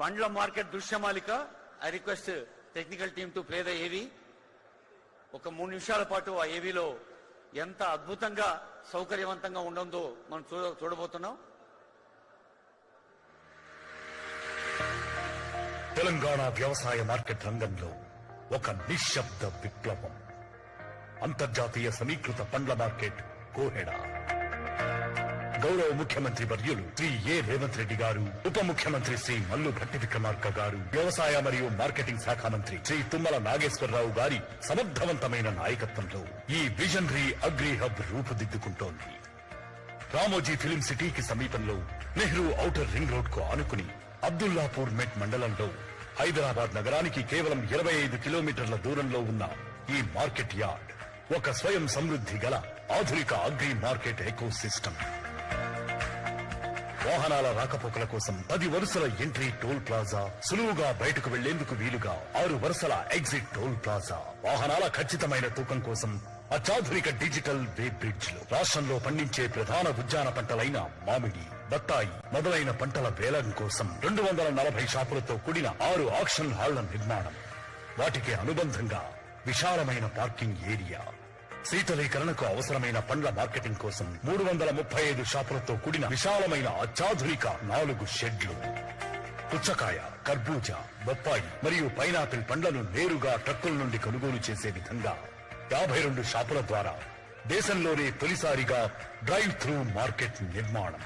పండ్ల మార్కెట్ దృశ్యమాలిక. I request technical team to play the AV. ఒక 3 నిమిషాల పాటు ఆ ఏవీలో ఎంత అద్భుతంగా సౌకర్యవంతంగా ఉండదో మనం చూడబోతున్నాం. తెలంగాణ వ్యవసాయ మార్కెట్ రంగంలో ఒక నిశ్శబ్ద విప్లవం. అంతర్జాతీయ సమీకృత పండ్ల మార్కెట్ కోహెడా. గౌరవ ముఖ్యమంత్రి వర్యులు శ్రీ రేవంత్ రెడ్డి గారు, ఉప ముఖ్యమంత్రి శ్రీ మల్లు భట్టి విక్రమార్క గారు, వ్యవసాయ మరియు మార్కెటింగ్ శాఖ మంత్రి శ్రీ తుమ్మల నాగేశ్వరరావు గారి సమర్థవంతమైన నాయకత్వంలో ఈ విజనరీ అగ్రి హబ్ రూపుదిద్దుకుంటోంది. రామోజీ ఫిలిం సిటీకి సమీపంలో నెహ్రూ ఔటర్ రింగ్ రోడ్ కు ఆనుకుని అబ్దుల్లాపూర్మెట్ మండలంలో హైదరాబాద్ నగరానికి కేవలం 25 కిలోమీటర్ల దూరంలో ఉన్న ఈ మార్కెట్ యార్డ్ ఒక స్వయం సమృద్ధి గల ఆధునిక అగ్రి మార్కెట్ ఎకో సిస్టమ్. వాహనాల రాకపోకల కోసం 10 వరుసల ఎంట్రీ టోల్ ప్లాజా, సులువుగా బయటకు వెళ్లేందుకు వీలుగా 6 వరుసల ఎగ్జిట్ టోల్ ప్లాజా, వాహనాల ఖచ్చితమైన తూకం కోసం అత్యాధునిక డిజిటల్ వే బ్రిడ్జ్లు, రాష్ట్రంలో పండించే ప్రధాన ఉద్యాన పంటలైన మామిడి, బత్తాయి మొదలైన పంటల వేలం కోసం 240 షాపులతో కూడిన 6 ఆక్షన్ హాళ్ల నిర్మాణం, వాటికి అనుబంధంగా విశాలమైన పార్కింగ్ ఏరియా, శీతలీకరణకు అవసరమైన పండ్ల మార్కెటింగ్ కోసం 335 షాపులతో కూడిన విశాలమైన అత్యాధునిక 4 షెడ్లు, పుచ్చకాయ, కర్బూజా, బొప్పాయి మరియు పైనాపిల్ పండ్లను నేరుగా ట్రక్కుల నుండి కొనుగోలు చేసే విధంగా 52 షాపుల ద్వారా దేశంలోనే తొలిసారిగా డ్రైవ్ త్రూ మార్కెట్ నిర్మాణం.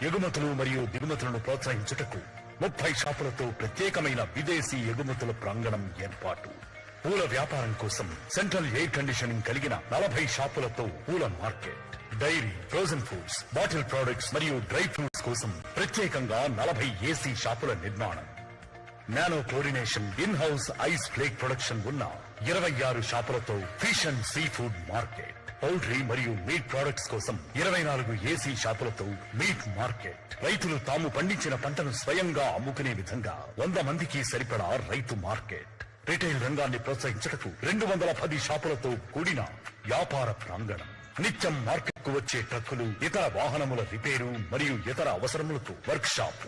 ఎగుమతులు మరియు దిగుమతులను ప్రోత్సహించుటకు 30 షాపులతో ప్రత్యేకమైన విదేశీ ఎగుమతుల ప్రాంగణం ఏర్పాటు. పూల వ్యాపారం కోసం సెంట్రల్ ఎయిర్ కండిషనింగ్ కలిగిన 40 షాపులతో పూల market. Dairy, frozen foods, bottle products మరియు డ్రై ఫ్రూట్స్ కోసం ప్రత్యేకంగా 40 ఏసీ షాపుల నిర్మాణం. Nano chlorination, in house ice flake production ఉన్న 26 షాపులతో fish and seafood market. Poultry మరియు మీట్ ప్రొడక్ట్స్ కోసం 24 ఏసీ షాపులతో మీట్ మార్కెట్. రైతులు తాము పండించిన పంటను స్వయంగా అమ్ముకునే విధంగా 100 మందికి సరిపడా రైతు మార్కెట్. రిటైల్ రంగాన్ని ప్రోత్సహించటకు 210 షాపులతో కూడిన వ్యాపార ప్రాంగణం. నిత్యం మార్కెట్ కు వచ్చే ట్రక్కులు, ఇతర వాహనముల రిపేరు మరియు ఇతర అవసరములకు వర్క్ షాప్.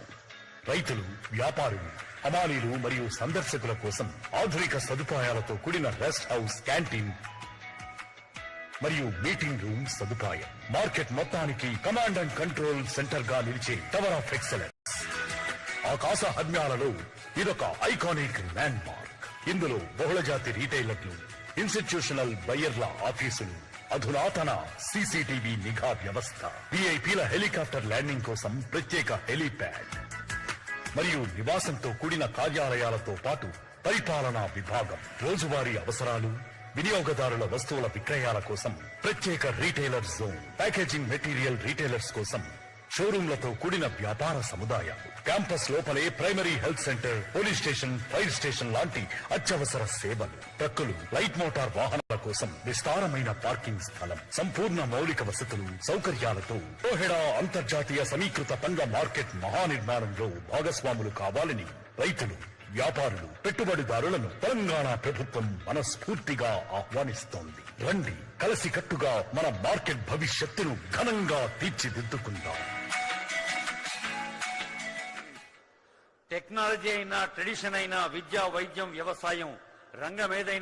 రైతులు, వ్యాపారులు, హమాలీలు మరియు సందర్శకుల కోసం ఆధునిక సదుపాయాలతో కూడిన రెస్ట్ హౌస్, క్యాంటీన్ మరియు మీటింగ్ రూమ్ సదుపాయం. మార్కెట్ మొత్తానికి కమాండ్ అండ్ కంట్రోల్ సెంటర్ గా నిలిచే టవర్ ఆఫ్ ఎక్సలెన్స్. ఆకాశ హద్మ్యాలలో ఇదొక ఐకానిక్ ల్యాండ్ మార్క్. ఇందులో బహుళజాతి రీటైలర్లు, ఇన్స్టిట్యూషనల్ బయ్యర్ల ఆఫీసులు, అధునాతన సీసీటీవీ నిఘా వ్యవస్థ, విఐపీల హెలికాప్టర్ ల్యాండింగ్ కోసం ప్రత్యేక హెలీప్యాడ్ మరియు నివాసంతో కూడిన కార్యాలయాలతో పాటు పరిపాలనా విభాగం, రోజువారీ అవసరాలు, వినియోగదారుల వస్తువుల విక్రయాల కోసం ప్రత్యేక retailer zone, packaging material retailers కోసం షోరూంలతో కూడిన వ్యాపార సముదాయాలు, క్యాంపస్ లోపలే primary health centre, police station, fire station లాంటి అత్యవసర సేవలు, ట్రక్కులు, లైట్ మోటార్ వాహనాల కోసం విస్తారమైన పార్కింగ్ స్థలం, సంపూర్ణ మౌలిక వసతులు, సౌకర్యాలతో కోహెడా అంతర్జాతీయ సమీకృత పండ్ల మార్కెట్ మహానిర్మాణంలో భాగస్వాములు కావాలని రైతులు, వ్యాపారులు, పెట్టుబడిదారులను తెలంగాణ ప్రభుత్వం మనస్ఫూర్తిగా ఆహ్వానిస్తోంది. రండి, కలిసికట్టుగా మన మార్కెట్ భవిష్యత్తును ఘనంగా తీర్చిదిద్దుకుందాం. టెక్నాలజీ అయినా, ట్రెడిషన్ అయినా, విద్య, వైద్యం, వ్యవసాయం రంగం ఏదైనా